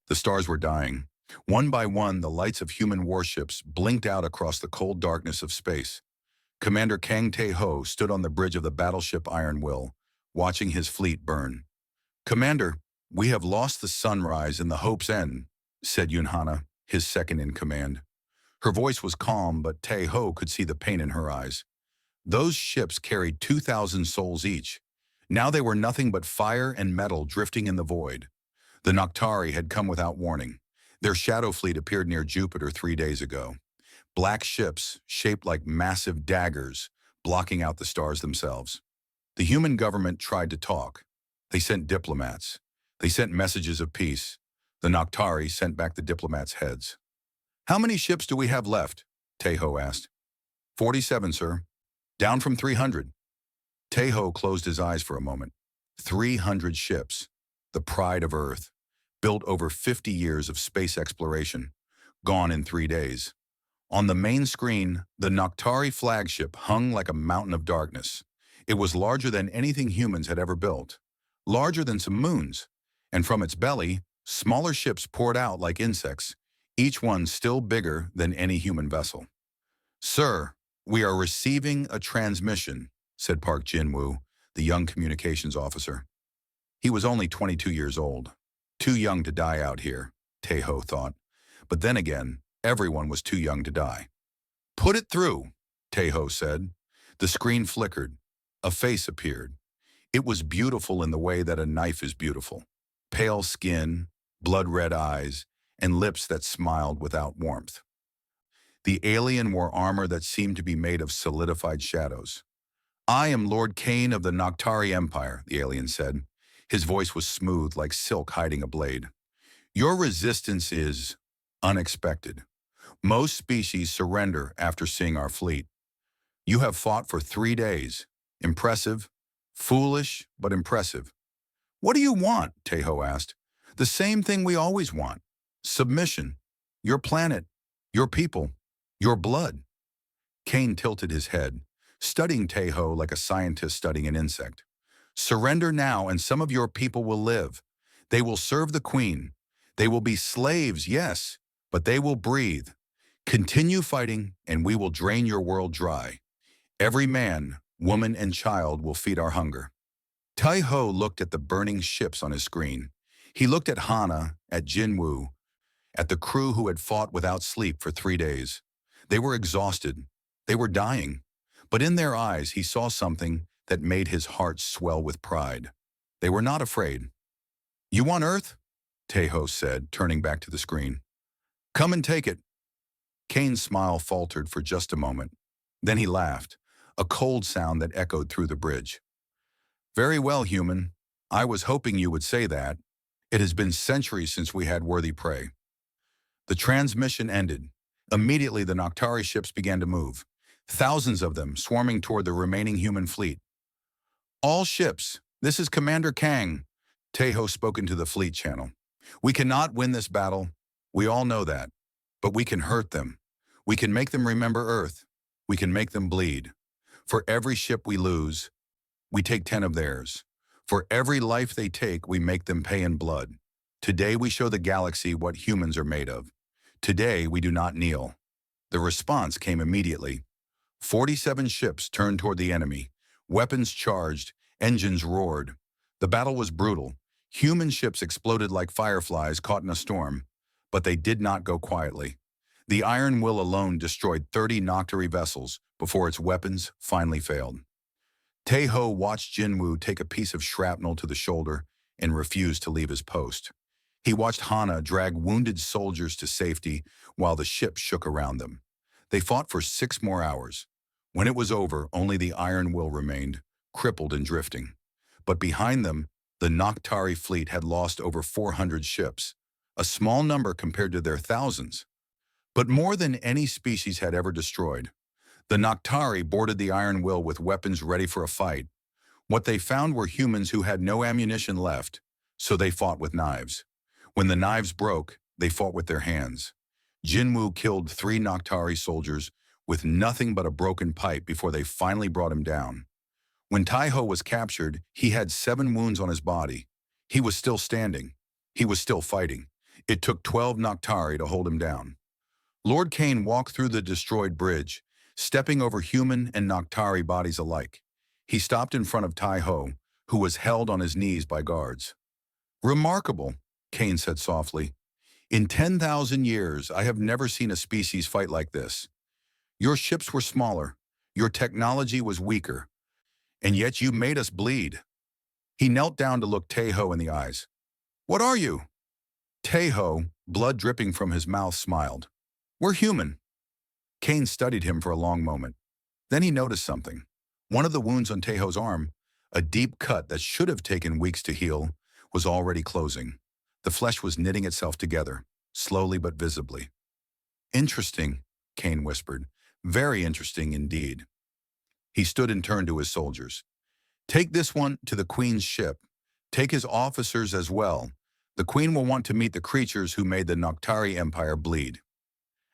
The stars were dying. One by one, the lights of human warships blinked out across the cold darkness of space. Commander Kang Tae-ho stood on the bridge of the battleship Iron Will, watching his fleet burn. "Commander, we have lost the sunrise in the Hope's End," said Yunhana, his second in command. Her voice was calm, but Tae-ho could see the pain in her eyes. Those ships carried 2,000 souls each. Now they were nothing but fire and metal drifting in the void. The Noctari had come without warning. Their shadow fleet appeared near Jupiter 3 days ago. Black ships, shaped like massive daggers, blocking out the stars themselves. The human government tried to talk. They sent diplomats. They sent messages of peace. The Noctari sent back the diplomats' heads. "How many ships do we have left?" Tae-ho asked. 47, sir. Down from 300. Tae-ho closed his eyes for a moment. 300 ships, the pride of Earth, built over 50 years of space exploration, gone in 3 days. On the main screen, the Noctari flagship hung like a mountain of darkness. It was larger than anything humans had ever built, larger than some moons, and from its belly, smaller ships poured out like insects, each one still bigger than any human vessel. "Sir, we are receiving a transmission," said Park Jin-woo, the young communications officer. He was only 22 years old. Too young to die out here, Tae-ho thought. But then again, everyone was too young to die. "Put it through," Tae-ho said. The screen flickered. A face appeared. It was beautiful in the way that a knife is beautiful. Pale skin, blood-red eyes, and lips that smiled without warmth. The alien wore armor that seemed to be made of solidified shadows. "I am Lord Kane of the Noctari Empire," the alien said. His voice was smooth like silk hiding a blade. "Your resistance is unexpected. Most species surrender after seeing our fleet. You have fought for 3 days. Impressive. Foolish, but impressive." "What do you want?" Tae-ho asked. "The same thing we always want. Submission. Your planet. Your people. Your blood." Kane tilted his head, studying Tae-ho like a scientist studying an insect. "Surrender now and some of your people will live. They will serve the queen. They will be slaves, yes, but they will breathe. Continue fighting and we will drain your world dry. Every man, woman, and child will feed our hunger." Tae-ho looked at the burning ships on his screen. He looked at Hana, at Jin-woo, at the crew who had fought without sleep for 3 days. They were exhausted. They were dying. But in their eyes, he saw something that made his heart swell with pride. They were not afraid. "You want Earth?" Tae-ho said, turning back to the screen. "Come and take it." Kane's smile faltered for just a moment. Then he laughed, a cold sound that echoed through the bridge. "Very well, human. I was hoping you would say that. It has been centuries since we had worthy prey." The transmission ended. Immediately, the Noctari ships began to move, thousands of them swarming toward the remaining human fleet. "All ships, this is Commander Kang," Tae-ho spoke into the fleet channel. "We cannot win this battle. We all know that. But we can hurt them. We can make them remember Earth. We can make them bleed. For every ship we lose, we take 10 of theirs. For every life they take, we make them pay in blood. Today we show the galaxy what humans are made of. Today we do not kneel." The response came immediately. 47 ships turned toward the enemy. Weapons charged, engines roared. The battle was brutal. Human ships exploded like fireflies caught in a storm, but they did not go quietly. The Iron Will alone destroyed 30 Noctari vessels before its weapons finally failed. Tae-ho watched Jin-woo take a piece of shrapnel to the shoulder and refused to leave his post. He watched Hana drag wounded soldiers to safety while the ship shook around them. They fought for 6 more hours. When it was over, only the Iron Will remained, crippled and drifting. But behind them, the Noctari fleet had lost over 400 ships, a small number compared to their thousands. But more than any species had ever destroyed. The Noctari boarded the Iron Will with weapons ready for a fight. What they found were humans who had no ammunition left, so they fought with knives. When the knives broke, they fought with their hands. Jin-woo killed 3 Noctari soldiers with nothing but a broken pipe before they finally brought him down. When Tae-ho was captured, he had 7 wounds on his body. He was still standing. He was still fighting. It took 12 Noctari to hold him down. Lord Kane walked through the destroyed bridge, stepping over human and Noctari bodies alike. He stopped in front of Tai Ho, who was held on his knees by guards. "Remarkable," Kane said softly. "In 10,000 years, I have never seen a species fight like this. Your ships were smaller, your technology was weaker, and yet you made us bleed." He knelt down to look Taeho in the eyes. "What are you?" Taeho, blood dripping from his mouth, smiled. "We're human." Kane studied him for a long moment. Then he noticed something. One of the wounds on Taeho's arm, a deep cut that should have taken weeks to heal, was already closing. The flesh was knitting itself together, slowly but visibly. "Interesting," Kane whispered. "Very interesting indeed." He stood and turned to his soldiers. "Take this one to the Queen's ship. Take his officers as well. The Queen will want to meet the creatures who made the Noctari Empire bleed."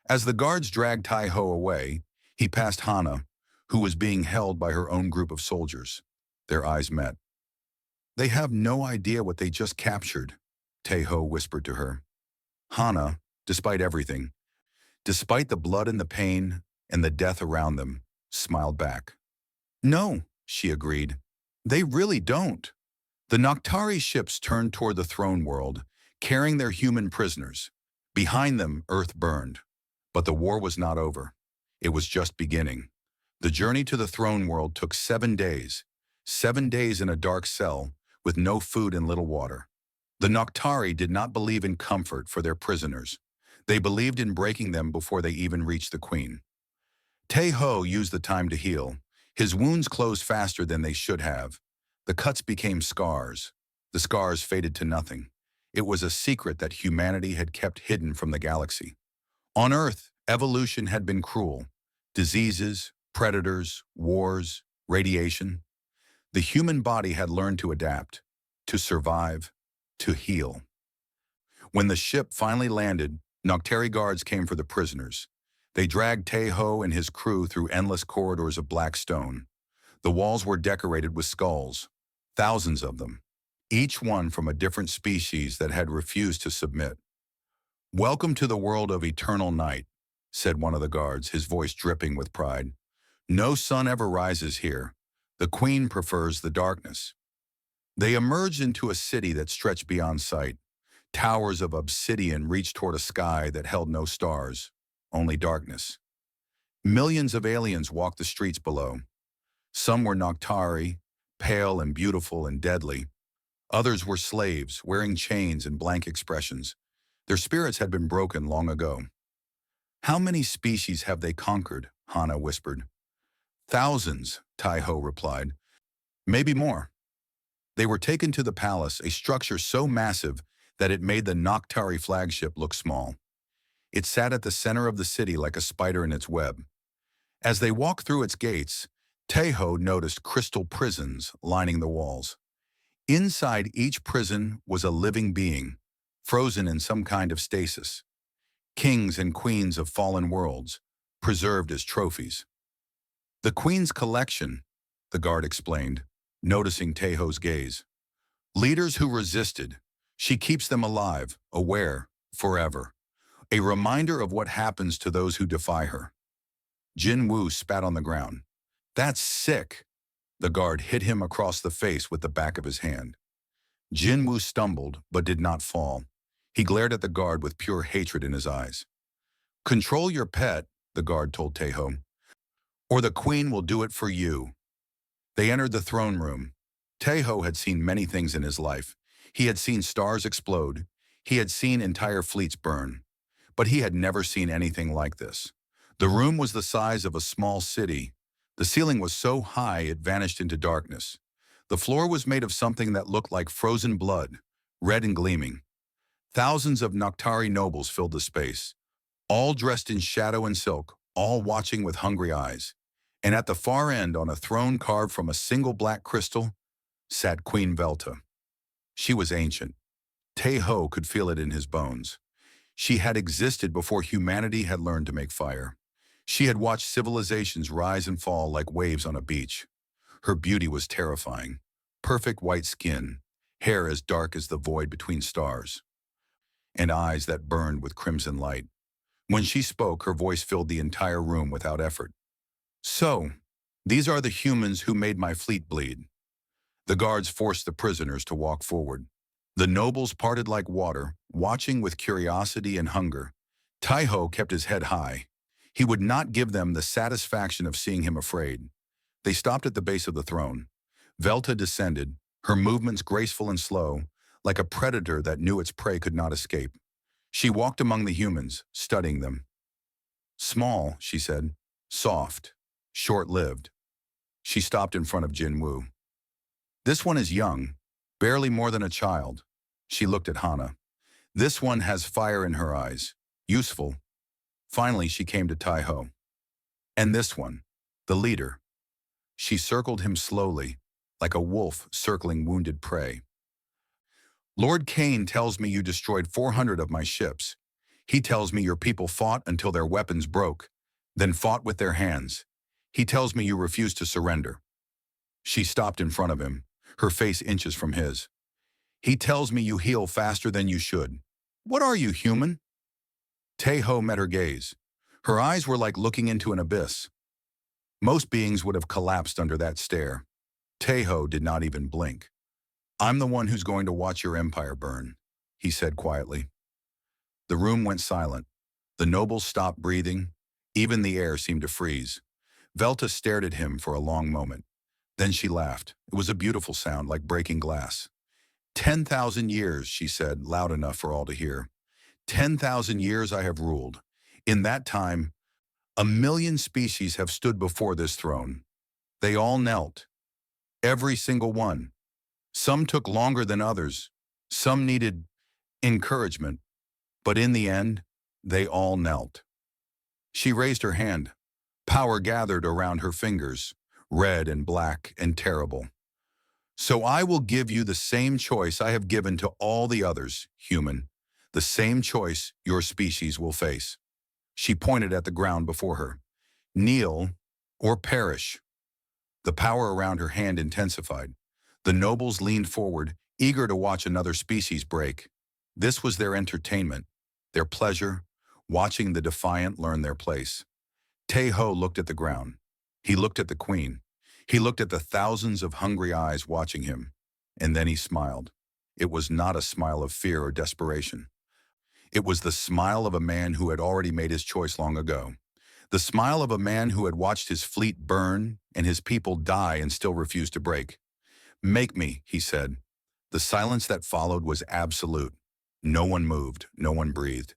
As the guards dragged Tai-Ho away, he passed Hana, who was being held by her own group of soldiers. Their eyes met. "They have no idea what they just captured," Tai-Ho whispered to her. Hana, despite everything, despite the blood and the pain and the death around them, smiled back. "No," she agreed. "They really don't." The Noctari ships turned toward the throne world, carrying their human prisoners. Behind them, Earth burned. But the war was not over. It was just beginning. The journey to the throne world took 7 days. 7 days in a dark cell, with no food and little water. The Noctari did not believe in comfort for their prisoners. They believed in breaking them before they even reached the Queen. Tae-Ho used the time to heal. His wounds closed faster than they should have. The cuts became scars. The scars faded to nothing. It was a secret that humanity had kept hidden from the galaxy. On Earth, evolution had been cruel. Diseases, predators, wars, radiation. The human body had learned to adapt, to survive, to heal. When the ship finally landed, Noctari guards came for the prisoners. They dragged Tae-Ho and his crew through endless corridors of black stone. The walls were decorated with skulls, thousands of them, each one from a different species that had refused to submit. "Welcome to the world of eternal night," said one of the guards, his voice dripping with pride. "No sun ever rises here. The Queen prefers the darkness." They emerged into a city that stretched beyond sight. Towers of obsidian reached toward a sky that held no stars, only darkness. Millions of aliens walked the streets below. Some were Noctari, pale and beautiful and deadly. Others were slaves, wearing chains and blank expressions. Their spirits had been broken long ago. "How many species have they conquered?" Hana whispered. "Thousands," Tai-Ho replied. "Maybe more." They were taken to the palace, a structure so massive that it made the Noctari flagship look small. It sat at the center of the city like a spider in its web. As they walked through its gates, Tae-Ho noticed crystal prisons lining the walls. Inside each prison was a living being, frozen in some kind of stasis. Kings and queens of fallen worlds, preserved as trophies. "The Queen's collection," the guard explained, noticing Tae-Ho's gaze. "Leaders who resisted. She keeps them alive, aware, forever. A reminder of what happens to those who defy her." Jin Woo spat on the ground. "That's sick." The guard hit him across the face with the back of his hand. Jin Woo stumbled, but did not fall. He glared at the guard with pure hatred in his eyes. "Control your pet," the guard told Tae-Ho, "or the Queen will do it for you." They entered the throne room. Tae-Ho had seen many things in his life. He had seen stars explode. He had seen entire fleets burn. But he had never seen anything like this. The room was the size of a small city. The ceiling was so high it vanished into darkness. The floor was made of something that looked like frozen blood, red and gleaming. Thousands of Noctari nobles filled the space, all dressed in shadow and silk, all watching with hungry eyes. And at the far end, on a throne carved from a single black crystal, sat Queen Velta. She was ancient. Tae-Ho could feel it in his bones. She had existed before humanity had learned to make fire. She had watched civilizations rise and fall like waves on a beach. Her beauty was terrifying. Perfect white skin, hair as dark as the void between stars. and eyes that burned with crimson light. When she spoke, her voice filled the entire room without effort. So, these are the humans who made my fleet bleed. The guards forced the prisoners to walk forward. The nobles parted like water, watching with curiosity and hunger. Tai-Ho kept his head high. He would not give them the satisfaction of seeing him afraid. They stopped at the base of the throne. Velta descended, her movements graceful and slow, like a predator that knew its prey could not escape. She walked among the humans, studying them. Small, she said. Soft. Short-lived. She stopped in front of Jin Woo. This one is young, barely more than a child. She looked at Hana. This one has fire in her eyes. Useful. Finally, she came to Tai-Ho. And this one, the leader. She circled him slowly, like a wolf circling wounded prey. Lord Kane tells me you destroyed 400 of my ships. He tells me your people fought until their weapons broke, then fought with their hands. He tells me you refused to surrender. She stopped in front of him, her face inches from his. He tells me you heal faster than you should. What are you, human? Tai-Ho met her gaze. Her eyes were like looking into an abyss. Most beings would have collapsed under that stare. Tai-Ho did not even blink. I'm the one who's going to watch your empire burn, he said quietly. The room went silent. The nobles stopped breathing. Even the air seemed to freeze. Velta stared at him for a long moment. Then she laughed. It was a beautiful sound, like breaking glass. 10,000 years, she said, loud enough for all to hear. 10,000 years I have ruled. In that time, 1,000,000 species have stood before this throne. They all knelt. Every single one. Some took longer than others. Some needed encouragement. But in the end, they all knelt. She raised her hand. Power gathered around her fingers, red and black and terrible. So I will give you the same choice I have given to all the others, human. The same choice your species will face. She pointed at the ground before her. Kneel or perish. The power around her hand intensified. The nobles leaned forward, eager to watch another species break. This was their entertainment, their pleasure, watching the defiant learn their place. Tai-Ho looked at the ground. He looked at the queen. He looked at the thousands of hungry eyes watching him. And then he smiled. It was not a smile of fear or desperation. It was the smile of a man who had already made his choice long ago. The smile of a man who had watched his fleet burn and his people die and still refused to break. Make me, he said. The silence that followed was absolute. No one moved, no one breathed.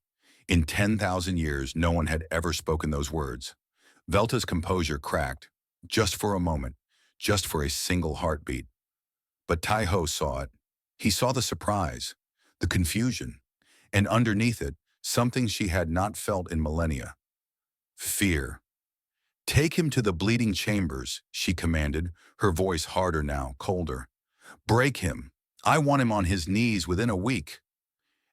In 10,000 years, no one had ever spoken those words. Velta's composure cracked, just for a moment, just for a single heartbeat. But Tai-Ho saw it. He saw the surprise, the confusion, and underneath it, something she had not felt in millennia. Fear. Take him to the bleeding chambers, she commanded, her voice harder now, colder. Break him. I want him on his knees within a week.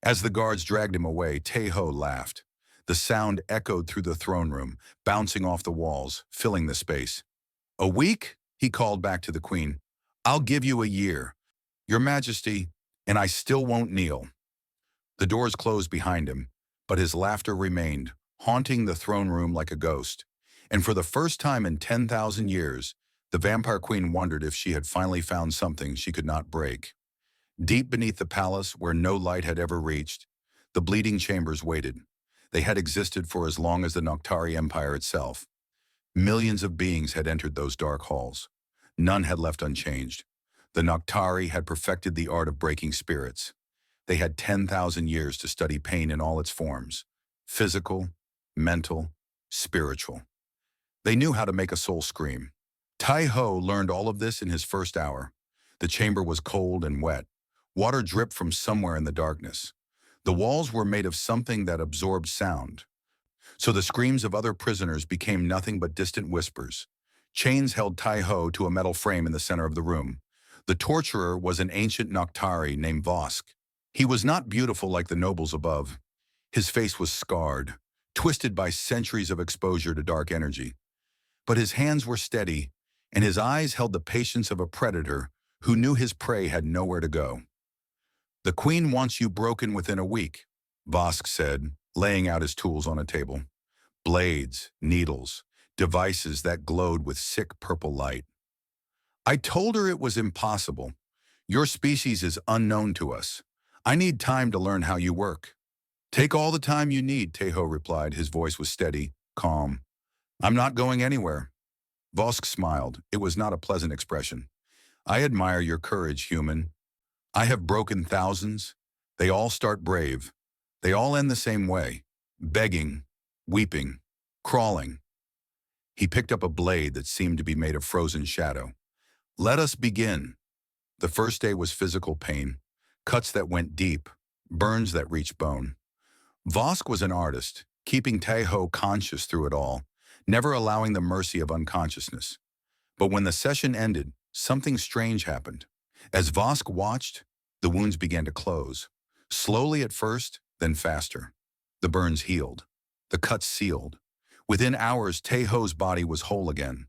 As the guards dragged him away, Tai-Ho laughed. The sound echoed through the throne room, bouncing off the walls, filling the space. A week? He called back to the queen. I'll give you a year, Your Majesty, and I still won't kneel. The doors closed behind him, but his laughter remained, haunting the throne room like a ghost. And for the first time in 10,000 years, the vampire queen wondered if she had finally found something she could not break. Deep beneath the palace, where no light had ever reached, the bleeding chambers waited. They had existed for as long as the Noctari Empire itself. Millions of beings had entered those dark halls. None had left unchanged. The Noctari had perfected the art of breaking spirits. They had 10,000 years to study pain in all its forms, physical, mental, spiritual. They knew how to make a soul scream. Tai-Ho learned all of this in his first hour. The chamber was cold and wet. Water dripped from somewhere in the darkness. The walls were made of something that absorbed sound. So the screams of other prisoners became nothing but distant whispers. Chains held Tai-Ho to a metal frame in the center of the room. The torturer was an ancient Noctari named Vosk. He was not beautiful like the nobles above. His face was scarred, twisted by centuries of exposure to dark energy. But his hands were steady, and his eyes held the patience of a predator who knew his prey had nowhere to go. The queen wants you broken within a week. Vosk said, laying out his tools on a table. Blades, needles, devices that glowed with sick purple light. I told her it was impossible. Your species is unknown to us. I need time to learn how you work. Take all the time you need, Tejo replied. His voice was steady, calm. I'm not going anywhere. Vosk smiled. It was not a pleasant expression. I admire your courage, human. I have broken thousands. They all start brave. They all end the same way. Begging, weeping, crawling. He picked up a blade that seemed to be made of frozen shadow. Let us begin. The first day was physical pain, cuts that went deep, burns that reached bone. Vosk was an artist, keeping Tejo conscious through it all, never allowing the mercy of unconsciousness. But when the session ended, something strange happened. As Vosk watched, the wounds began to close. Slowly at first, then faster. The burns healed. The cuts sealed. Within hours, Tejo's body was whole again.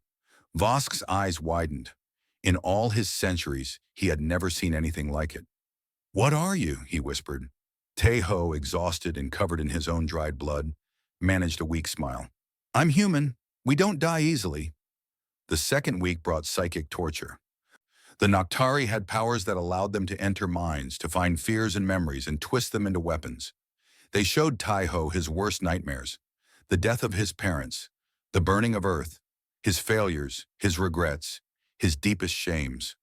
Vosk's eyes widened. In all his centuries, he had never seen anything like it. What are you? He whispered. Tejo, exhausted and covered in his own dried blood, managed a weak smile. I'm human. We don't die easily. The second week brought psychic torture. The Noctari had powers that allowed them to enter minds, to find fears and memories and twist them into weapons. They showed Tejo his worst nightmares, the death of his parents, the burning of Earth, his failures, his regrets, his deepest shames.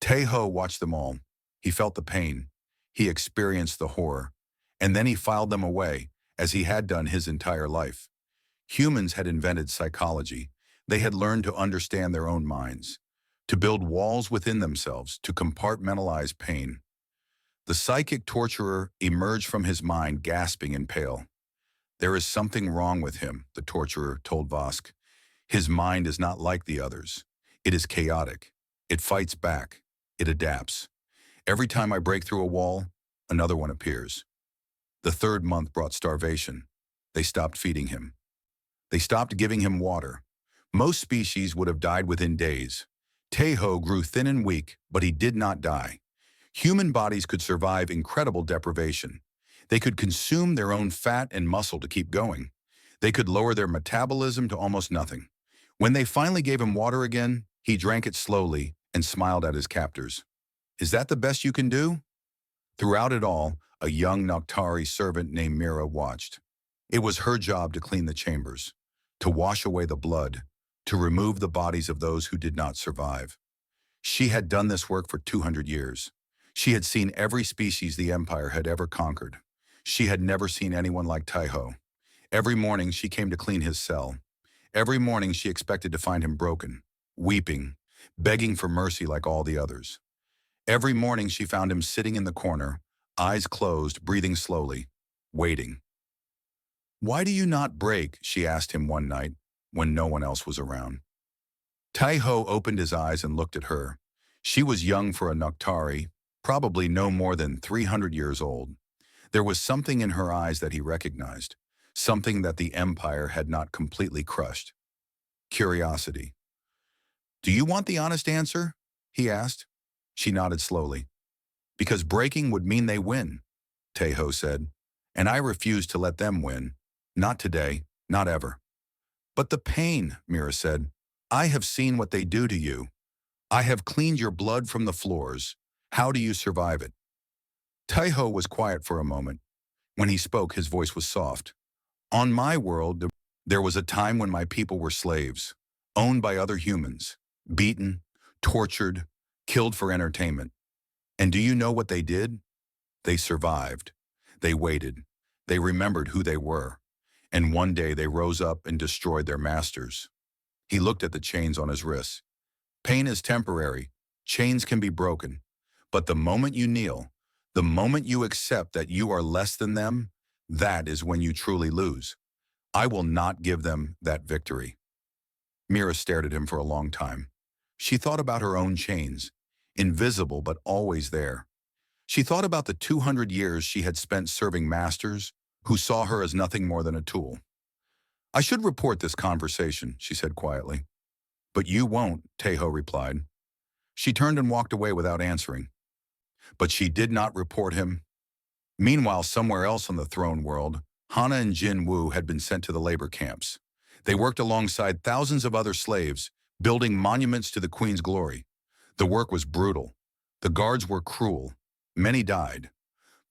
Tejo watched them all. He felt the pain. He experienced the horror. And then he filed them away, as he had done his entire life. Humans had invented psychology. They had learned to understand their own minds, to build walls within themselves, to compartmentalize pain. The psychic torturer emerged from his mind gasping and pale. There is something wrong with him, the torturer told Vosk. His mind is not like the others. It is chaotic. It fights back. It adapts. Every time I break through a wall, another one appears. The third month brought starvation. They stopped feeding him. They stopped giving him water. Most species would have died within days. Tejo grew thin and weak, but he did not die. Human bodies could survive incredible deprivation. They could consume their own fat and muscle to keep going. They could lower their metabolism to almost nothing. When they finally gave him water again, he drank it slowly and smiled at his captors. Is that the best you can do? Throughout it all, a young Noctari servant named Mira watched. It was her job to clean the chambers, to wash away the blood, to remove the bodies of those who did not survive. She had done this work for 200 years. She had seen every species the Empire had ever conquered. She had never seen anyone like Tejo. Every morning she came to clean his cell. Every morning she expected to find him broken, weeping, begging for mercy like all the others. Every morning she found him sitting in the corner, eyes closed, breathing slowly, waiting. Why do you not break? She asked him one night when no one else was around. Tejo opened his eyes and looked at her. She was young for a Noctari, probably no more than 300 years old. There was something in her eyes that he recognized, something that the Empire had not completely crushed. Curiosity. Do you want the honest answer? He asked. She nodded slowly. Because breaking would mean they win, Tejo said, and I refuse to let them win. Not today, not ever. But the pain, Mira said. I have seen what they do to you. I have cleaned your blood from the floors. How do you survive it? Tejo was quiet for a moment. When he spoke, his voice was soft. On my world, there was a time when my people were slaves, owned by other humans, beaten, tortured, killed for entertainment. And do you know what they did? They survived. They waited. They remembered who they were. And one day they rose up and destroyed their masters. He looked at the chains on his wrists. Pain is temporary. Chains can be broken. But the moment you kneel, the moment you accept that you are less than them, that is when you truly lose. I will not give them that victory. Mira stared at him for a long time. She thought about her own chains, invisible but always there. She thought about the 200 years she had spent serving masters who saw her as nothing more than a tool. I should report this conversation, she said quietly. But you won't, Tejo replied. She turned and walked away without answering. But she did not report him. Meanwhile, somewhere else on the throne world, Hana and Jin Wu had been sent to the labor camps. They worked alongside thousands of other slaves, building monuments to the queen's glory. The work was brutal. The guards were cruel. Many died.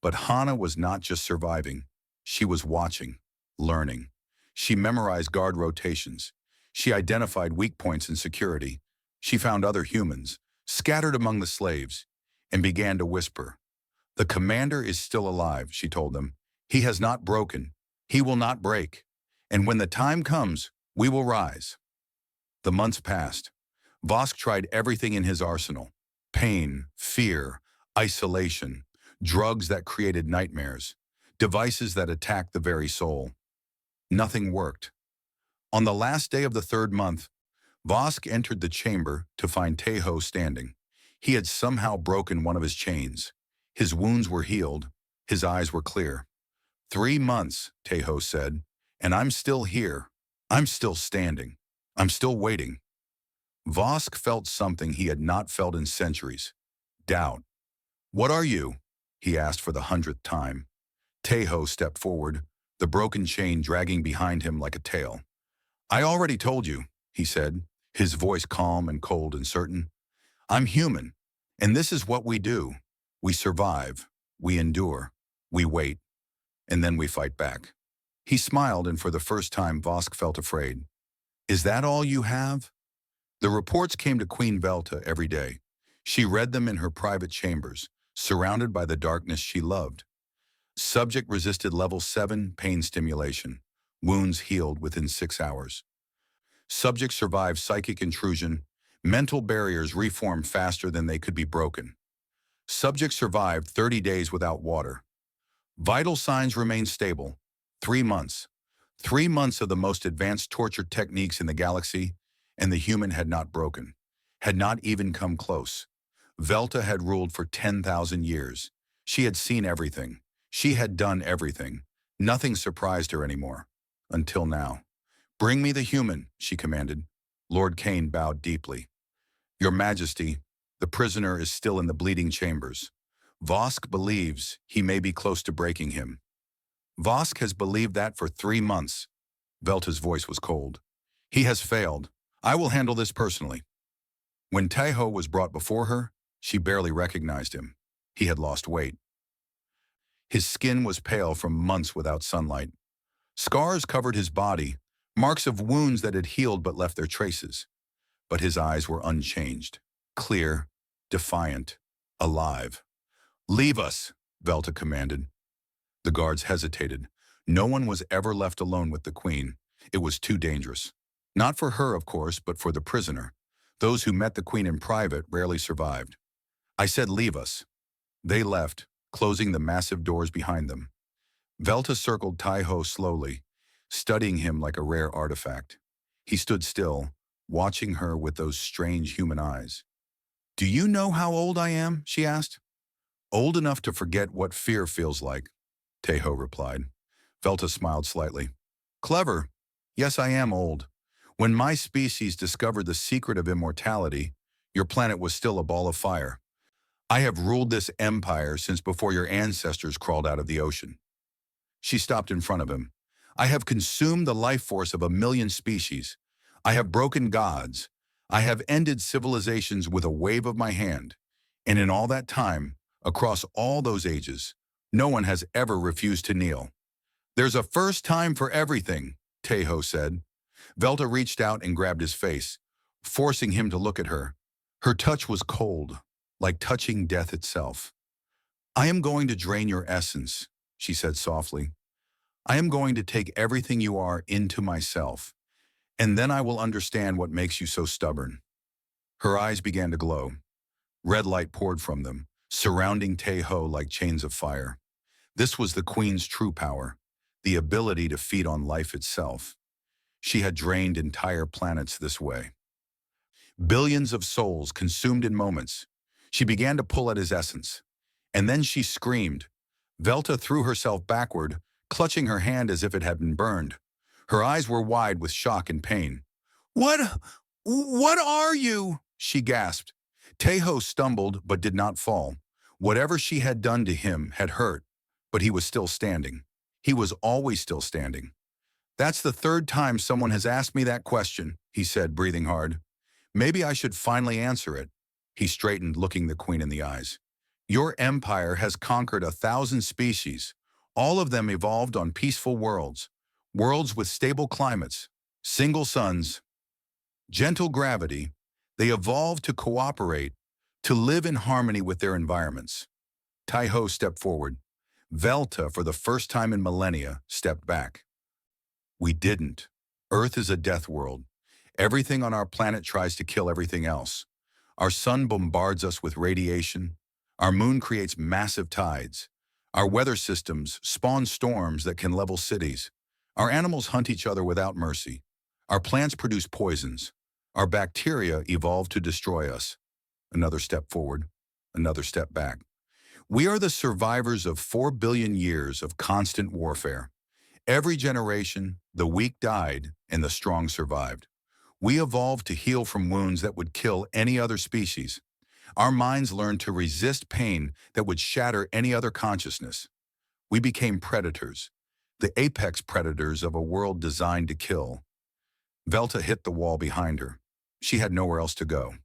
But Hana was not just surviving. She was watching, learning. She memorized guard rotations. She identified weak points in security. She found other humans, scattered among the slaves, and began to whisper. "The commander is still alive," she told them. "He has not broken. He will not break. And when the time comes, we will rise." The months passed. Vosk tried everything in his arsenal. Pain, fear, isolation, drugs that created nightmares, devices that attacked the very soul. Nothing worked. On the last day of the third month, Vosk entered the chamber to find Taeho standing. He had somehow broken one of his chains. His wounds were healed. His eyes were clear. "3 months," Taeho said, "and I'm still here. I'm still standing. I'm still waiting." Vosk felt something he had not felt in centuries. Doubt. "What are you?" he asked for the 100th time. Taeho stepped forward, the broken chain dragging behind him like a tail. "I already told you," he said, his voice calm and cold and certain. "I'm human, and this is what we do. We survive, we endure, we wait, and then we fight back." He smiled, and for the first time Vosk felt afraid. "Is that all you have?" The reports came to Queen Velta every day. She read them in her private chambers, surrounded by the darkness she loved. Subject resisted level 7 pain stimulation. Wounds healed within 6 hours. Subject survived psychic intrusion. Mental barriers reformed faster than they could be broken. Subject survived 30 days without water. Vital signs remained stable. 3 months. 3 months of the most advanced torture techniques in the galaxy, and the human had not broken, had not even come close. Velta had ruled for 10,000 years. She had seen everything. She had done everything. Nothing surprised her anymore. Until now. "Bring me the human," she commanded. Lord Kane bowed deeply. "Your Majesty, the prisoner is still in the bleeding chambers. Vosk believes he may be close to breaking him." "Vosk has believed that for 3 months." Velta's voice was cold. "He has failed. I will handle this personally." When Taeho was brought before her, she barely recognized him. He had lost weight. His skin was pale from months without sunlight. Scars covered his body, marks of wounds that had healed but left their traces. But his eyes were unchanged, clear, defiant, alive. "Leave us," Velta commanded. The guards hesitated. No one was ever left alone with the queen. It was too dangerous. Not for her, of course, but for the prisoner. Those who met the queen in private rarely survived. "I said leave us." They left, closing the massive doors behind them. Velta circled Taeho slowly, studying him like a rare artifact. He stood still, watching her with those strange human eyes. "Do you know how old I am?" she asked. "Old enough to forget what fear feels like," Taeho replied. Velta smiled slightly. "Clever. Yes, I am old. When my species discovered the secret of immortality, your planet was still a ball of fire. I have ruled this empire since before your ancestors crawled out of the ocean." She stopped in front of him. "I have consumed the life force of 1,000,000 species. I have broken gods. I have ended civilizations with a wave of my hand. And in all that time, across all those ages, no one has ever refused to kneel." "There's a first time for everything," Taeho said. Velta reached out and grabbed his face, forcing him to look at her. Her touch was cold, like touching death itself. "I am going to drain your essence," she said softly. "I am going to take everything you are into myself, and then I will understand what makes you so stubborn." Her eyes began to glow. Red light poured from them, surrounding Taeho like chains of fire. This was the queen's true power, the ability to feed on life itself. She had drained entire planets this way. Billions of souls consumed in moments. She began to pull at his essence. And then she screamed. Velta threw herself backward, clutching her hand as if it had been burned. Her eyes were wide with shock and pain. What are you?" she gasped. Taeho stumbled but did not fall. Whatever she had done to him had hurt, But he was still standing. He was always still standing. "That's the third time someone has asked me that question," he said, breathing hard. "Maybe I should finally answer it." He straightened, looking the queen in the eyes. "Your empire has conquered 1,000 species. All of them evolved on peaceful worlds. Worlds with stable climates, single suns, gentle gravity. They evolved to cooperate, to live in harmony with their environments." Tai-Ho stepped forward. Velta, for the first time in millennia, stepped back. "We didn't. Earth is a death world. Everything on our planet tries to kill everything else. Our sun bombards us with radiation. Our moon creates massive tides. Our weather systems spawn storms that can level cities. Our animals hunt each other without mercy. Our plants produce poisons. Our bacteria evolve to destroy us." Another step forward, another step back. "We are the survivors of 4 billion years of constant warfare. Every generation, the weak died and the strong survived. We evolved to heal from wounds that would kill any other species. Our minds learned to resist pain that would shatter any other consciousness. We became predators, the apex predators of a world designed to kill." Velta hit the wall behind her. She had nowhere else to go.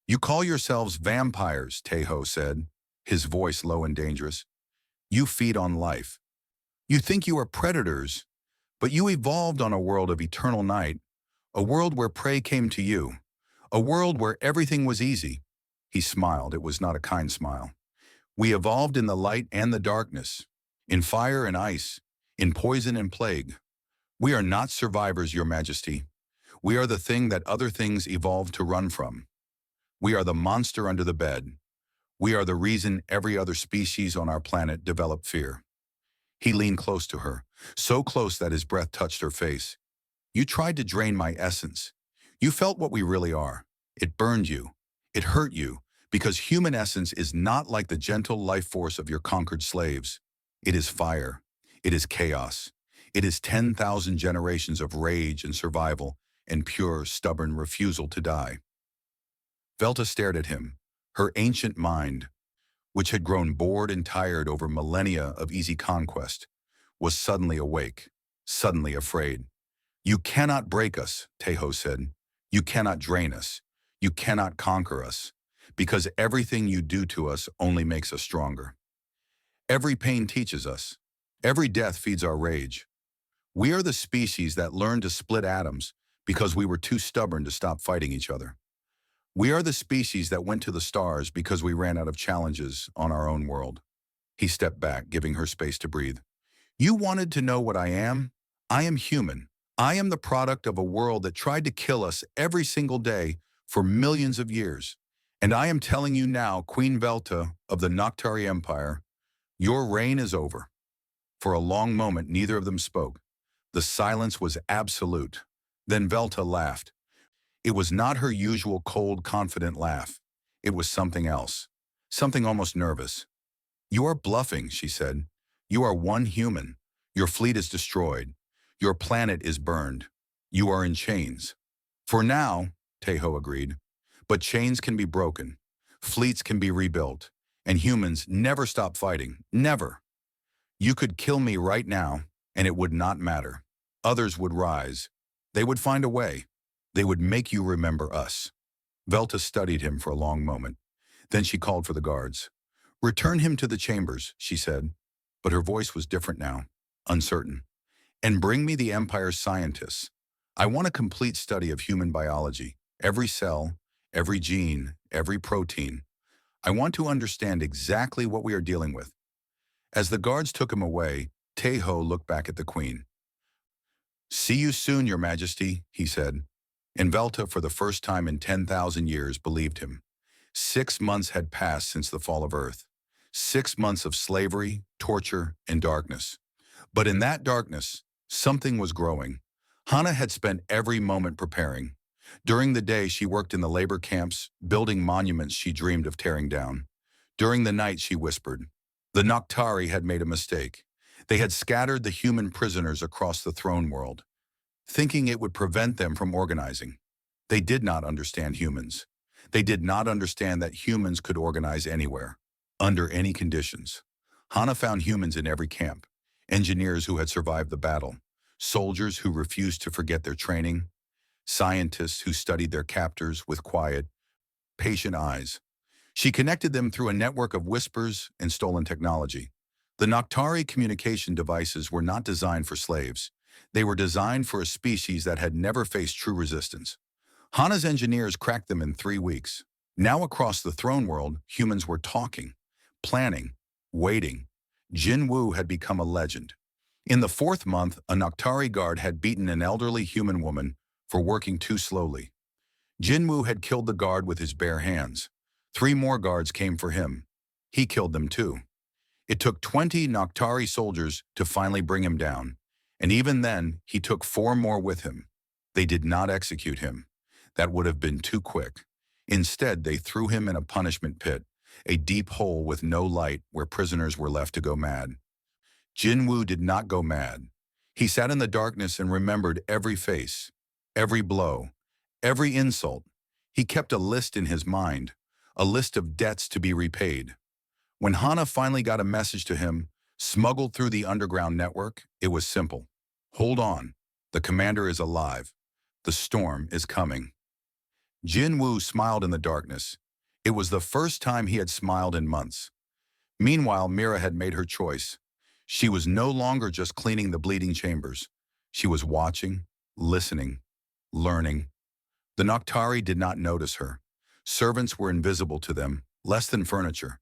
"You call yourselves vampires," Tai-Ho said, his voice low and dangerous. "You feed on life. You think you are predators, but you evolved on a world of eternal night, a world where prey came to you, a world where everything was easy." He smiled. It was not a kind smile. "We evolved in the light and the darkness, in fire and ice, in poison and plague. We are not survivors, Your Majesty. We are the thing that other things evolved to run from. We are the monster under the bed. We are the reason every other species on our planet developed fear." He leaned close to her, so close that his breath touched her face. "You tried to drain my essence. You felt what we really are. It burned you. It hurt you, because human essence is not like the gentle life force of your conquered slaves. It is fire. It is chaos. It is 10,000 generations of rage and survival and pure, stubborn refusal to die." Velta stared at him. Her ancient mind, which had grown bored and tired over millennia of easy conquest, was suddenly awake, suddenly afraid. "You cannot break us," Tai-Ho said. "You cannot drain us. You cannot conquer us, because everything you do to us only makes us stronger. Every pain teaches us. Every death feeds our rage. We are the species that learned to split atoms because we were too stubborn to stop fighting each other. We are the species that went to the stars because we ran out of challenges on our own world." He stepped back, giving her space to breathe. "You wanted to know what I am? I am human. I am the product of a world that tried to kill us every single day for millions of years. And I am telling you now, Queen Velta of the Noctari Empire, your reign is over." For a long moment, neither of them spoke. The silence was absolute. Then Velta laughed. It was not her usual cold, confident laugh. It was something else, something almost nervous. "You are bluffing," she said. "You are one human. Your fleet is destroyed. Your planet is burned. You are in chains." "For now," Tai-Ho agreed. "But chains can be broken. Fleets can be rebuilt. And humans never stop fighting. Never. You could kill me right now, and it would not matter. Others would rise. They would find a way. They would make you remember us." Velta studied him for a long moment. Then she called for the guards. "Return him to the chambers," she said. But her voice was different now, uncertain. "And bring me the Empire's scientists. I want a complete study of human biology, every cell, every gene, every protein. I want to understand exactly what we are dealing with." As the guards took him away, Tai-Ho looked back at the queen. "See you soon, Your Majesty," he said. And Velta, for the first time in 10,000 years, believed him. 6 months had passed since the fall of Earth. 6 months of slavery, torture, and darkness. But in that darkness, something was growing. Hana had spent every moment preparing. During the day, she worked in the labor camps, building monuments she dreamed of tearing down. During the night, she whispered. The Noctari had made a mistake. They had scattered the human prisoners across the throne world, thinking it would prevent them from organizing. They did not understand humans. They did not understand that humans could organize anywhere, under any conditions. Hana found humans in every camp, engineers who had survived the battle, soldiers who refused to forget their training, scientists who studied their captors with quiet, patient eyes. She connected them through a network of whispers and stolen technology. The Noctari communication devices were not designed for slaves. They were designed for a species that had never faced true resistance. Hana's engineers cracked them in 3 weeks. Now across the throne world, humans were talking, planning, waiting. Jin Wu had become a legend. In the 4th month, a Noctari guard had beaten an elderly human woman for working too slowly. Jin Wu had killed the guard with his bare hands. 3 more guards came for him. He killed them too. It took 20 Noctari soldiers to finally bring him down, and even then, he took 4 more with him. They did not execute him. That would have been too quick. Instead, they threw him in a punishment pit, a deep hole with no light where prisoners were left to go mad. Jin Wu did not go mad. He sat in the darkness and remembered every face, every blow, every insult. He kept a list in his mind, a list of debts to be repaid. When Hana finally got a message to him, smuggled through the underground network, it was simple. Hold on. The commander is alive. The storm is coming. Jin Wu smiled in the darkness. It was the first time he had smiled in months. Meanwhile, Mira had made her choice. She was no longer just cleaning the bleeding chambers. She was watching, listening, learning. The Noctari did not notice her. Servants were invisible to them, less than furniture.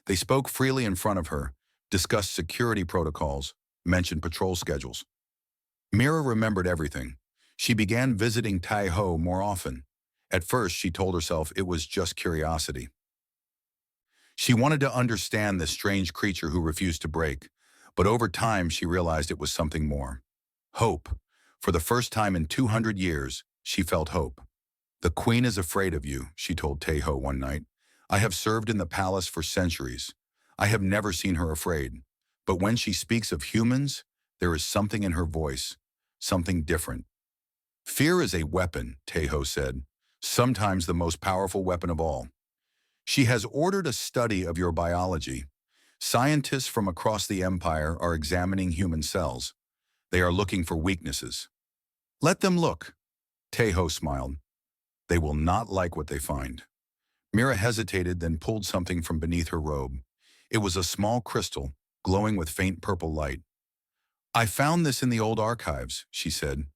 They spoke freely in front of her, discussed security protocols, mentioned patrol schedules. Mira remembered everything. She began visiting Tai Ho more often. At first, she told herself it was just curiosity. She wanted to understand this strange creature who refused to break, but over time she realized it was something more. Hope. For the first time in 200 years, she felt hope. "The queen is afraid of you," she told Taeho one night. "I have served in the palace for centuries. I have never seen her afraid. But when she speaks of humans, there is something in her voice, something different." "Fear is a weapon," Taeho said. "Sometimes the most powerful weapon of all. She has ordered a study of your biology. Scientists from across the empire are examining human cells. They are looking for weaknesses." "Let them look." Taeho smiled. "They will not like what they find." Mira hesitated, then pulled something from beneath her robe. It was a small crystal, glowing with faint purple light. "I found this in the old archives," she said.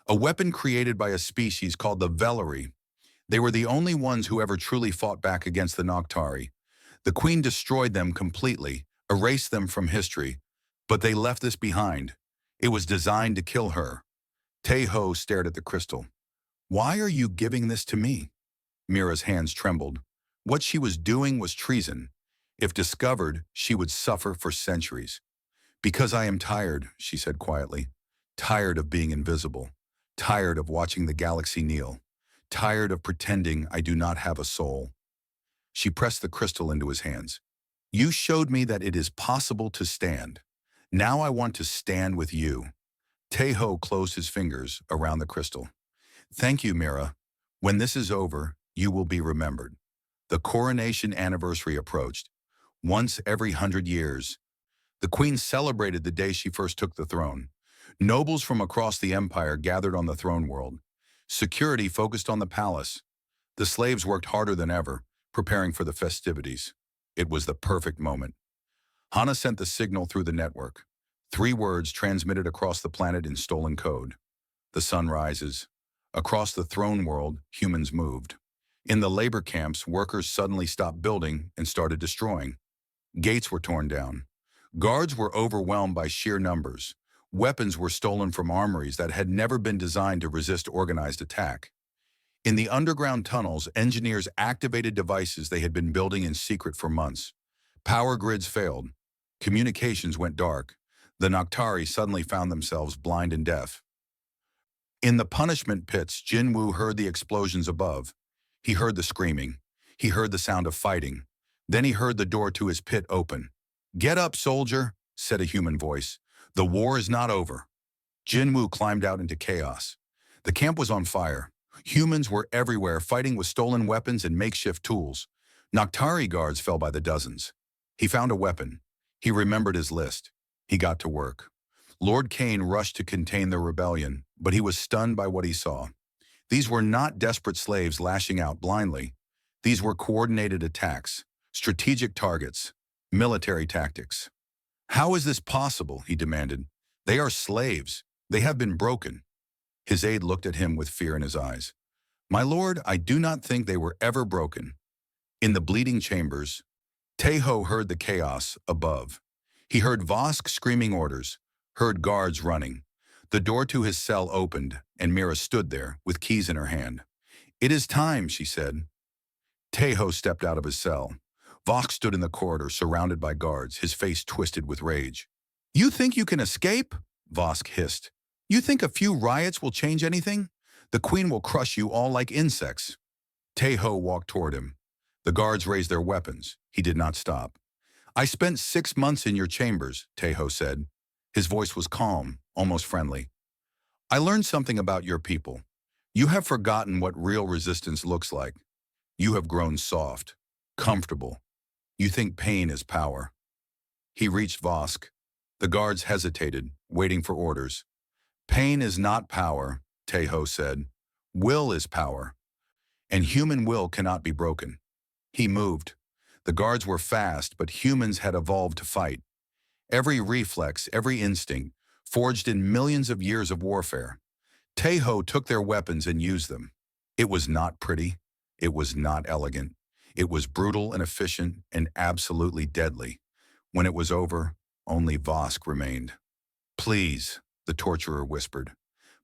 "A weapon created by a species called the Velari. They were the only ones who ever truly fought back against the Noctari. The queen destroyed them completely, erased them from history, but they left this behind. It was designed to kill her." Taeho stared at the crystal. "Why are you giving this to me?" Mira's hands trembled. What she was doing was treason. If discovered, she would suffer for centuries. "Because I am tired," she said quietly. "Tired of being invisible. Tired of watching the galaxy kneel. Tired of pretending I do not have a soul." She pressed the crystal into his hands. "You showed me that it is possible to stand. Now I want to stand with you." Taeho closed his fingers around the crystal. "Thank you, Mira. When this is over, you will be remembered." The coronation anniversary approached. Once every 100 years, the queen celebrated the day she first took the throne. Nobles from across the empire gathered on the throne world. Security focused on the palace. The slaves worked harder than ever, preparing for the festivities. It was the perfect moment. Hana sent the signal through the network. 3 words transmitted across the planet in stolen code. The sun rises. Across the throne world, humans moved. In the labor camps, workers suddenly stopped building and started destroying. Gates were torn down. Guards were overwhelmed by sheer numbers. Weapons were stolen from armories that had never been designed to resist organized attack. In the underground tunnels, engineers activated devices they had been building in secret for months. Power grids failed. Communications went dark. The Noctari suddenly found themselves blind and deaf. In the punishment pits, Jin Wu heard the explosions above. He heard the screaming. He heard the sound of fighting. Then he heard the door to his pit open. "Get up, soldier," said a human voice. "The war is not over." Jin Wu climbed out into chaos. The camp was on fire. Humans were everywhere, fighting with stolen weapons and makeshift tools. Noctari guards fell by the dozens. He found a weapon. He remembered his list. He got to work. Lord Kane rushed to contain the rebellion, but he was stunned by what he saw. These were not desperate slaves lashing out blindly. These were coordinated attacks, strategic targets, military tactics. "How is this possible?" he demanded. "They are slaves. They have been broken." His aide looked at him with fear in his eyes. "My lord, I do not think they were ever broken." In the bleeding chambers, Tejo heard the chaos above. He heard Vosk screaming orders, heard guards running. The door to his cell opened, and Mira stood there, with keys in her hand. "It is time," she said. Tejo stepped out of his cell. Vosk stood in the corridor, surrounded by guards, his face twisted with rage. "You think you can escape?" Vosk hissed. "You think a few riots will change anything? The Queen will crush you all like insects." Tejo walked toward him. The guards raised their weapons. He did not stop. "I spent 6 months in your chambers," Tejo said. His voice was calm, almost friendly. "I learned something about your people. You have forgotten what real resistance looks like. You have grown soft, comfortable. You think pain is power." He reached Vosk. The guards hesitated, waiting for orders. "Pain is not power," Tejo said. "Will is power, and human will cannot be broken." He moved. The guards were fast, but humans had evolved to fight. Every reflex, every instinct, forged in millions of years of warfare. Tejo took their weapons and used them. It was not pretty. It was not elegant. It was brutal and efficient and absolutely deadly. When it was over, only Vosk remained. "Please," the torturer whispered.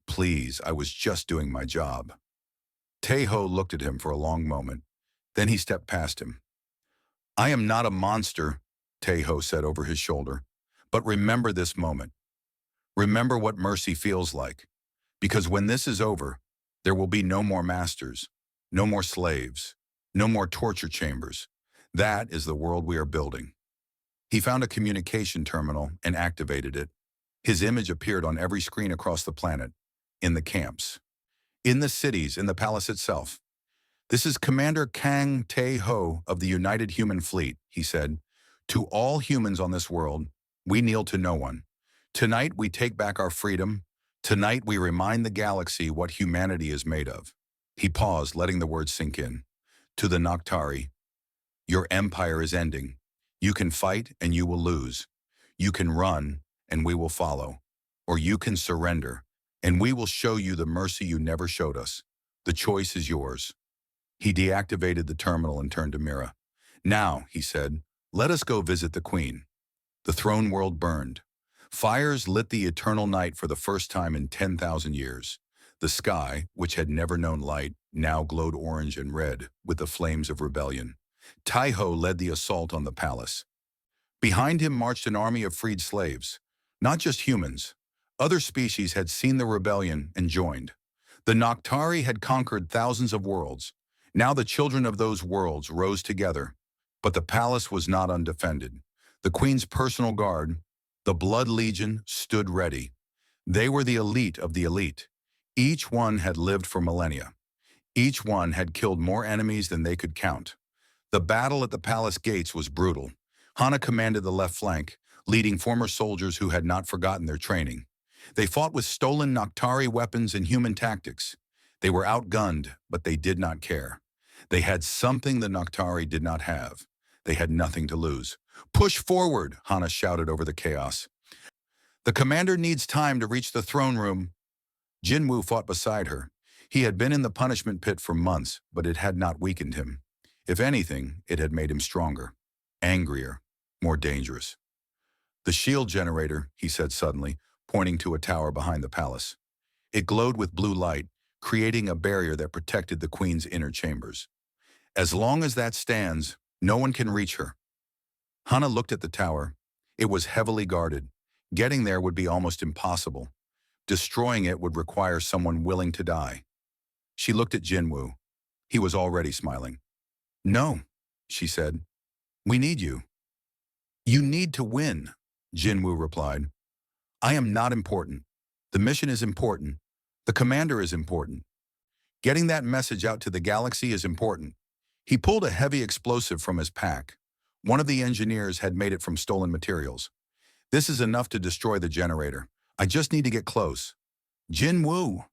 "Please, I was just doing my job." Tejo looked at him for a long moment. Then he stepped past him. "I am not a monster," Tejo said over his shoulder. "But remember this moment. Remember what mercy feels like. Because when this is over, there will be no more masters, no more slaves, no more torture chambers. That is the world we are building." He found a communication terminal and activated it. His image appeared on every screen across the planet, in the camps, in the cities, in the palace itself. "This is Commander Kang Tae-ho of the United Human Fleet," he said. "To all humans on this world, we kneel to no one. Tonight we take back our freedom. Tonight we remind the galaxy what humanity is made of." He paused, letting the words sink in. "To the Noctari, your empire is ending. You can fight and you will lose. You can run and we will follow. Or you can surrender and we will show you the mercy you never showed us. The choice is yours." He deactivated the terminal and turned to Mira. "Now," he said, "let us go visit the Queen." The throne world burned. Fires lit the eternal night for the first time in 10,000 years. The sky, which had never known light, now glowed orange and red with the flames of rebellion. Taiho led the assault on the palace. Behind him marched an army of freed slaves. Not just humans. Other species had seen the rebellion and joined. The Noctari had conquered thousands of worlds. Now the children of those worlds rose together. But the palace was not undefended. The Queen's personal guard, the Blood Legion, stood ready. They were the elite of the elite. Each one had lived for millennia. Each one had killed more enemies than they could count. The battle at the palace gates was brutal. Hana commanded the left flank, leading former soldiers who had not forgotten their training. They fought with stolen Noctari weapons and human tactics. They were outgunned, but they did not care. They had something the Noctari did not have. They had nothing to lose. "Push forward," Hana shouted over the chaos. "The commander needs time to reach the throne room." Jinwoo fought beside her. He had been in the punishment pit for months, but it had not weakened him. If anything, it had made him stronger, angrier, more dangerous. "The shield generator," he said suddenly, pointing to a tower behind the palace. It glowed with blue light, creating a barrier that protected the Queen's inner chambers. "As long as that stands, no one can reach her." Hana looked at the tower. It was heavily guarded. Getting there would be almost impossible. Destroying it would require someone willing to die. She looked at Jinwoo. He was already smiling. "No," she said. "We need you." "You need to win," Jinwoo replied. "I am not important. The mission is important. The commander is important. Getting that message out to the galaxy is important." He pulled a heavy explosive from his pack. One of the engineers had made it from stolen materials. This is enough to destroy the generator. I just need to get close. Jin Woo.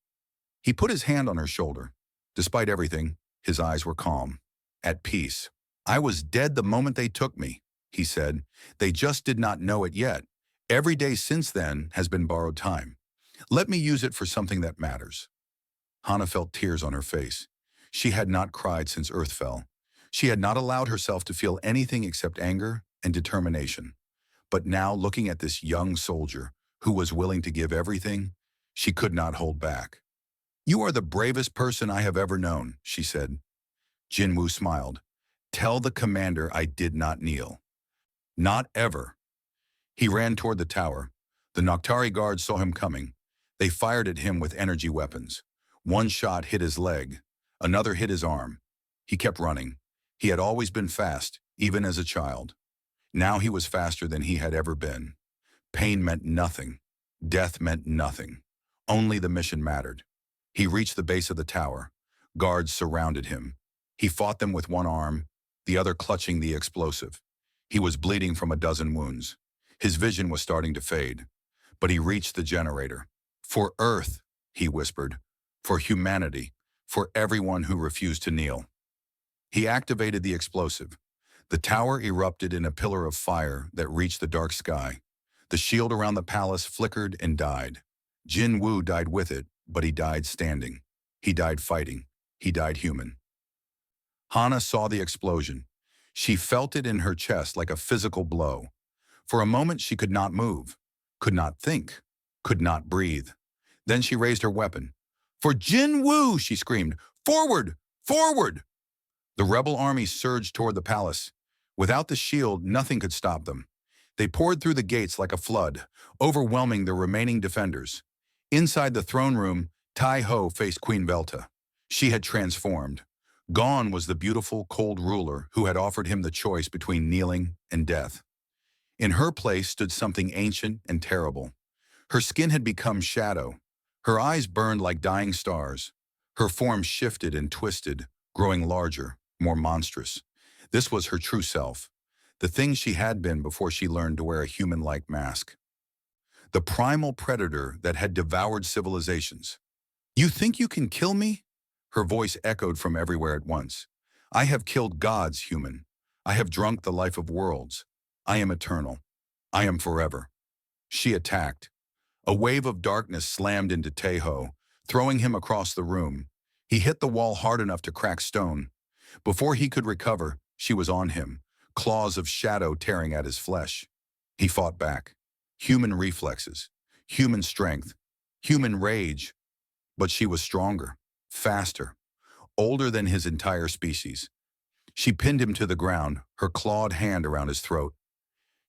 He put his hand on her shoulder. Despite everything, his eyes were calm, at peace. I was dead the moment they took me, he said. They just did not know it yet. Every day since then has been borrowed time. Let me use it for something that matters. Hana felt tears on her face. She had not cried since Earth fell. She had not allowed herself to feel anything except anger and determination. But now, looking at this young soldier who was willing to give everything, she could not hold back. You are the bravest person I have ever known, she said. Jinwoo smiled. Tell the commander I did not kneel. Not ever. He ran toward the tower. The Noctari guards saw him coming. They fired at him with energy weapons. One shot hit his leg. Another hit his arm. He kept running. He had always been fast, even as a child. Now he was faster than he had ever been. Pain meant nothing. Death meant nothing. Only the mission mattered. He reached the base of the tower. Guards surrounded him. He fought them with one arm, the other clutching the explosive. He was bleeding from a dozen wounds. His vision was starting to fade. But he reached the generator. For Earth, he whispered. For humanity. For everyone who refused to kneel. He activated the explosive. The tower erupted in a pillar of fire that reached the dark sky. The shield around the palace flickered and died. Jin Woo died with it, but he died standing. He died fighting. He died human. Hana saw the explosion. She felt it in her chest like a physical blow. For a moment she could not move, could not think, could not breathe. Then she raised her weapon. For Jin Woo, she screamed. Forward! Forward! The rebel army surged toward the palace. Without the shield, nothing could stop them. They poured through the gates like a flood, overwhelming the remaining defenders. Inside the throne room, Tai Ho faced Queen Velta. She had transformed. Gone was the beautiful, cold ruler who had offered him the choice between kneeling and death. In her place stood something ancient and terrible. Her skin had become shadow. Her eyes burned like dying stars. Her form shifted and twisted, growing larger, more monstrous. This was her true self, the thing she had been before she learned to wear a human-like mask. The primal predator that had devoured civilizations. You think you can kill me? Her voice echoed from everywhere at once. I have killed gods, human. I have drunk the life of worlds. I am eternal. I am forever. She attacked. A wave of darkness slammed into Taeho, throwing him across the room. He hit the wall hard enough to crack stone. Before he could recover, she was on him, claws of shadow tearing at his flesh. He fought back. Human reflexes, human strength, human rage. But she was stronger, faster, older than his entire species. She pinned him to the ground, her clawed hand around his throat.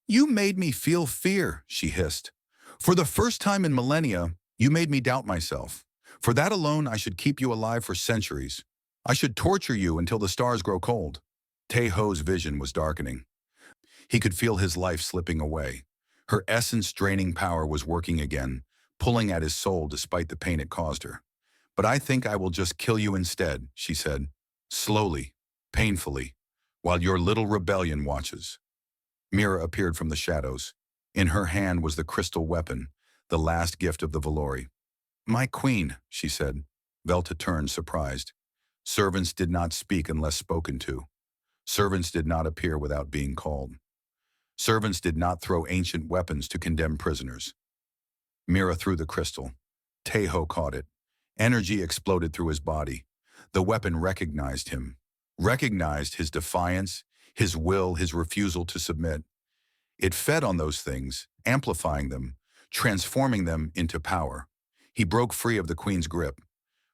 You made me feel fear, she hissed. For the first time in millennia, you made me doubt myself. For that alone, I should keep you alive for centuries. I should torture you until the stars grow cold. Taeho's vision was darkening. He could feel his life slipping away. Her essence draining power was working again, pulling at his soul despite the pain it caused her. But I think I will just kill you instead, she said, slowly, painfully, while your little rebellion watches. Mira appeared from the shadows. In her hand was the crystal weapon, the last gift of the Valori. My queen, she said. Velta turned, surprised. Servants did not speak unless spoken to. Servants did not appear without being called. Servants did not throw ancient weapons to condemn prisoners. Mira threw the crystal. Taeho caught it. Energy exploded through his body. The weapon recognized him. Recognized his defiance, his will, his refusal to submit. It fed on those things, amplifying them, transforming them into power. He broke free of the queen's grip.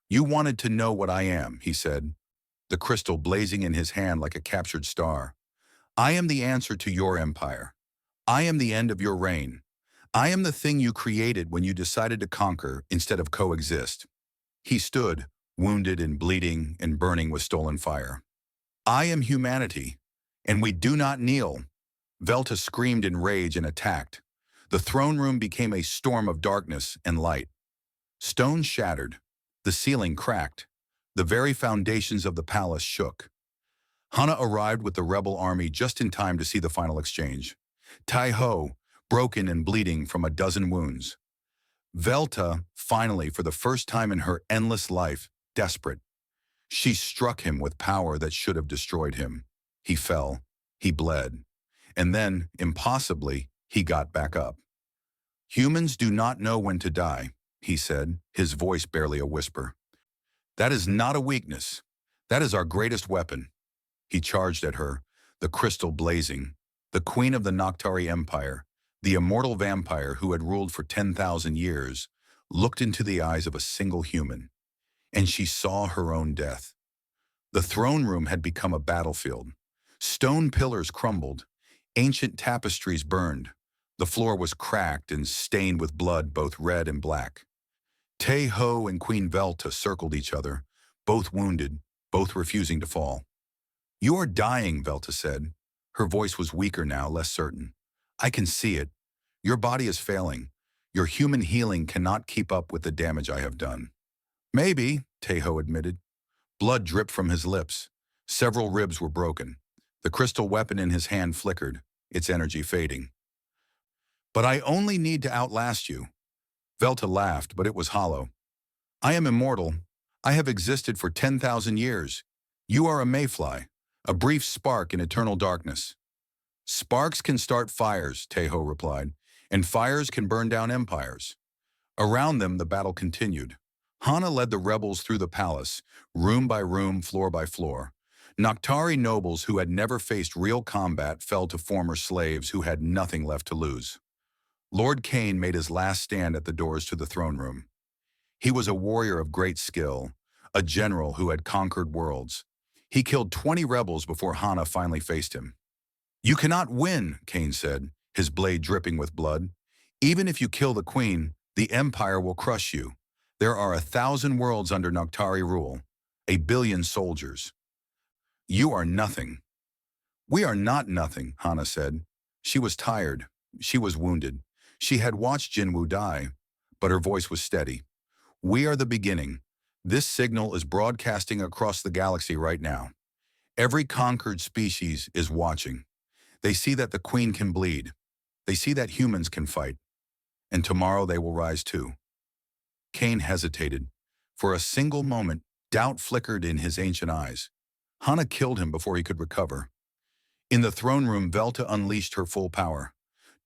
You wanted to know what I am, he said, the crystal blazing in his hand like a captured star. I am the answer to your empire. I am the end of your reign. I am the thing you created when you decided to conquer instead of coexist. He stood, wounded and bleeding and burning with stolen fire. I am humanity, and we do not kneel. Velta screamed in rage and attacked. The throne room became a storm of darkness and light. Stone shattered. The ceiling cracked. The very foundations of the palace shook. Hana arrived with the rebel army just in time to see the final exchange. Tai-Ho, broken and bleeding from a dozen wounds. Velta, finally, for the first time in her endless life, desperate. She struck him with power that should have destroyed him. He fell. He bled. And then, impossibly, he got back up. "Humans do not know when to die," he said, his voice barely a whisper. "That is not a weakness. That is our greatest weapon." He charged at her, the crystal blazing. The queen of the Noctari Empire, the immortal vampire who had ruled for 10,000 years, looked into the eyes of a single human, and she saw her own death. The throne room had become a battlefield. Stone pillars crumbled, ancient tapestries burned. The floor was cracked and stained with blood, both red and black. Tai-Ho and Queen Velta circled each other, both wounded, both refusing to fall. "You are dying," Velta said. Her voice was weaker now, less certain. "I can see it. Your body is failing. Your human healing cannot keep up with the damage I have done." "Maybe," Tai-Ho admitted. Blood dripped from his lips. Several ribs were broken. The crystal weapon in his hand flickered, its energy fading. "But I only need to outlast you." Velta laughed, but it was hollow. "I am immortal. I have existed for 10,000 years. You are a mayfly, a brief spark in eternal darkness." "Sparks can start fires," Tai-Ho replied, "and fires can burn down empires." Around them, the battle continued. Hana led the rebels through the palace, room by room, floor by floor. Noctari nobles who had never faced real combat fell to former slaves who had nothing left to lose. Lord Cain made his last stand at the doors to the throne room. He was a warrior of great skill, a general who had conquered worlds. He killed 20 rebels before Hana finally faced him. "You cannot win," Cain said, his blade dripping with blood. "Even if you kill the queen, the empire will crush you. There are 1,000 worlds under Noctari rule, 1 billion soldiers. You are nothing." "We are not nothing," Hana said. She was tired. She was wounded. She had watched Jinwu die, but her voice was steady. "We are the beginning. This signal is broadcasting across the galaxy right now. Every conquered species is watching. They see that the queen can bleed. They see that humans can fight. And tomorrow they will rise too." Cain hesitated. For a single moment, doubt flickered in his ancient eyes. Hana killed him before he could recover. In the throne room, Velta unleashed her full power.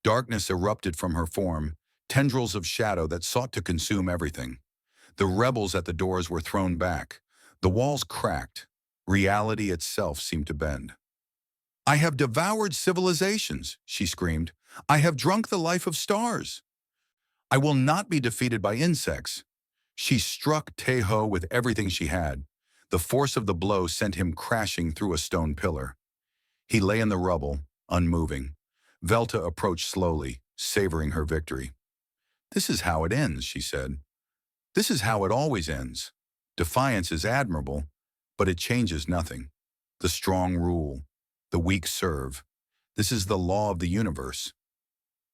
Darkness erupted from her form, tendrils of shadow that sought to consume everything. The rebels at the doors were thrown back. The walls cracked. Reality itself seemed to bend. "I have devoured civilizations," she screamed. "I have drunk the life of stars. I will not be defeated by insects." She struck Tai-Ho with everything she had. The force of the blow sent him crashing through a stone pillar. He lay in the rubble, unmoving. Velta approached slowly, savoring her victory. "This is how it ends," she said. "This is how it always ends. Defiance is admirable, but it changes nothing. The strong rule. The weak serve. This is the law of the universe."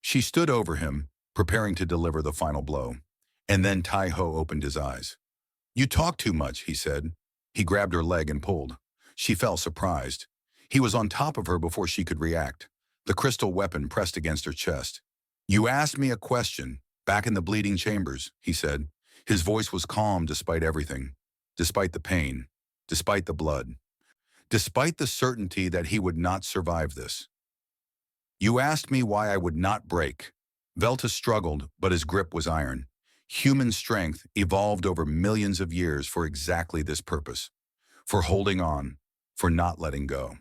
She stood over him, preparing to deliver the final blow. And then Tai-Ho opened his eyes. "You talk too much," he said. He grabbed her leg and pulled. She fell surprised. He was on top of her before she could react. The crystal weapon pressed against her chest. "You asked me a question, back in the bleeding chambers," he said. His voice was calm despite everything, despite the pain, despite the blood, despite the certainty that he would not survive this. "You asked me why I would not break." Velta struggled, but his grip was iron. Human strength evolved over millions of years for exactly this purpose, for holding on, for not letting go.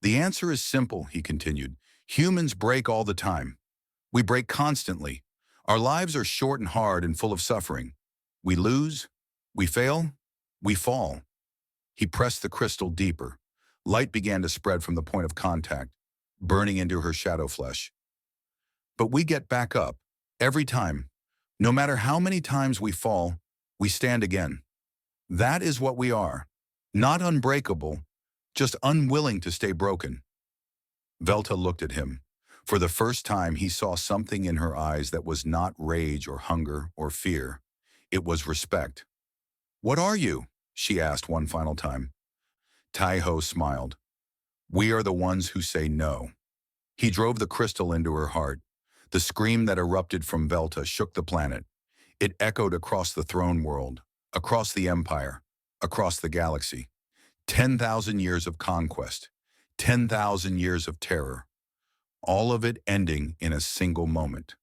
"The answer is simple," he continued. "Humans break all the time. We break constantly. Our lives are short and hard and full of suffering. We lose, we fail, we fall." He pressed the crystal deeper. Light began to spread from the point of contact, burning into her shadow flesh. "But we get back up, every time. No matter how many times we fall, we stand again. That is what we are. Not unbreakable, just unwilling to stay broken." Velta looked at him. For the first time, he saw something in her eyes that was not rage or hunger or fear. It was respect. "What are you?" she asked one final time. Tai-Ho smiled. We are the ones who say no. He drove the crystal into her heart. The scream that erupted from Velta shook the planet. It echoed across the throne world, across the empire, across the galaxy. 10,000 years of conquest, 10,000 years of terror, all of it ending in a single moment.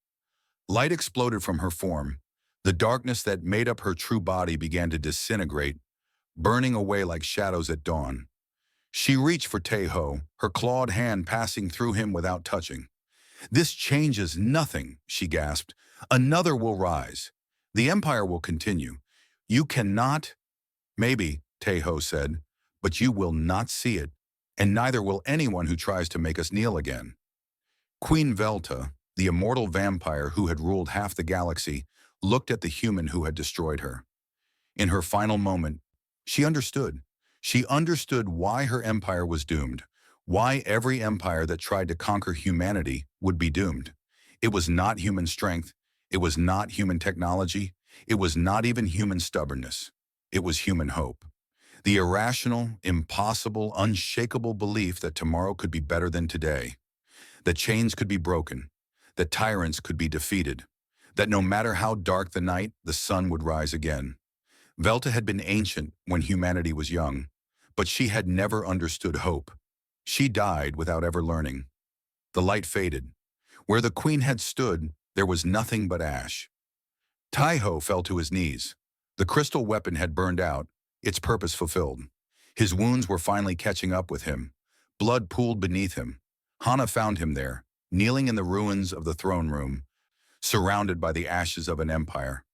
Light exploded from her form. The darkness that made up her true body began to disintegrate, burning away like shadows at dawn. She reached for Taeho, her clawed hand passing through him without touching. "This changes nothing," she gasped. "Another will rise. The empire will continue. You cannot—" "Maybe," Taeho said, "but you will not see it, and neither will anyone who tries to make us kneel again." Queen Velta, the immortal vampire who had ruled half the galaxy, looked at the human who had destroyed her. In her final moment, she understood. She understood why her empire was doomed, why every empire that tried to conquer humanity would be doomed. It was not human strength. It was not human technology. It was not even human stubbornness. It was human hope. The irrational, impossible, unshakable belief that tomorrow could be better than today, that chains could be broken, that tyrants could be defeated, that no matter how dark the night, the sun would rise again. Velta had been ancient when humanity was young, but she had never understood hope. She died without ever learning. The light faded. Where the queen had stood, there was nothing but ash. Taiho fell to his knees. The crystal weapon had burned out, its purpose fulfilled. His wounds were finally catching up with him. Blood pooled beneath him. Hana found him there, kneeling in the ruins of the throne room, surrounded by the ashes of an empire.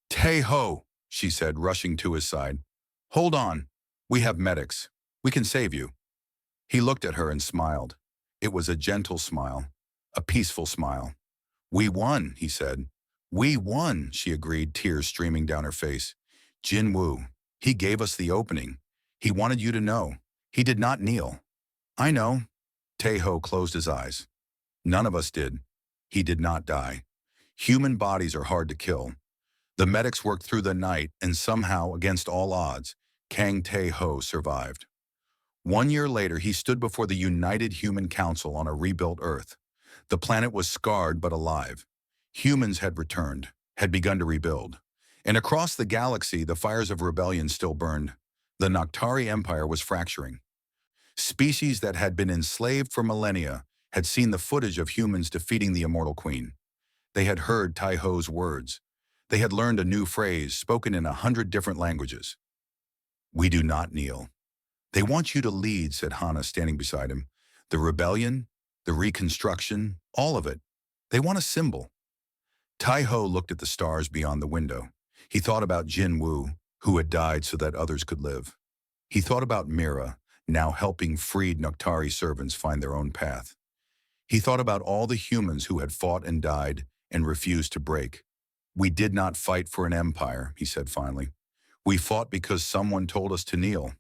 "Taeho," she said, rushing to his side. "Hold on. We have medics. We can save you." He looked at her and smiled. It was a gentle smile, a peaceful smile. "We won," he said. "We won," she agreed, tears streaming down her face. "Jin Woo, he gave us the opening. He wanted you to know. He did not kneel." "I know." Taeho closed his eyes. "None of us did. He did not die. Human bodies are hard to kill." The medics worked through the night, and somehow, against all odds, Kang Tae-ho survived. 1 year later, he stood before the United Human Council on a rebuilt Earth. The planet was scarred but alive. Humans had returned, had begun to rebuild. And across the galaxy, the fires of rebellion still burned. The Noctari Empire was fracturing. Species that had been enslaved for millennia had seen the footage of humans defeating the immortal queen. They had heard Tai-Ho's words. They had learned a new phrase spoken in 100 different languages. "We do not kneel." "They want you to lead," said Hana, standing beside him. "The rebellion, the reconstruction, all of it. They want a symbol." Tai-Ho looked at the stars beyond the window. He thought about Jin Woo, who had died so that others could live. He thought about Mira, now helping freed Noctari servants find their own path. He thought about all the humans who had fought and died and refused to break. "We did not fight for an empire," he said finally. "We fought because someone told us to kneel."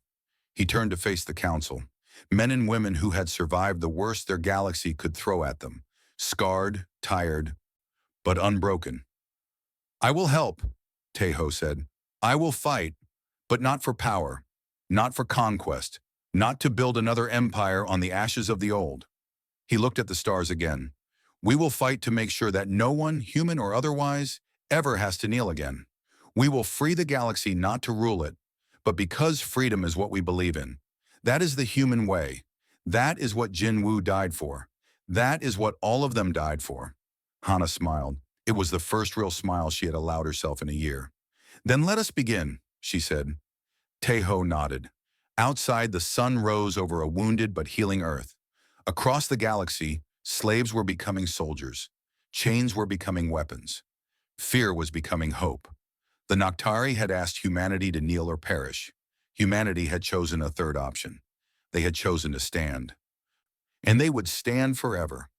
He turned to face the council, men and women who had survived the worst their galaxy could throw at them, scarred, tired, but unbroken. "I will help," Taeho said. "I will fight, but not for power, not for conquest, not to build another empire on the ashes of the old." He looked at the stars again. "We will fight to make sure that no one, human or otherwise, ever has to kneel again. We will free the galaxy not to rule it, but because freedom is what we believe in. That is the human way. That is what Jin Woo died for. That is what all of them died for." Hana smiled. It was the first real smile she had allowed herself in a year. "Then let us begin," she said. Taeho nodded. Outside, the sun rose over a wounded but healing Earth. Across the galaxy, slaves were becoming soldiers. Chains were becoming weapons. Fear was becoming hope. The Noctari had asked humanity to kneel or perish. Humanity had chosen a third option. They had chosen to stand. And they would stand forever.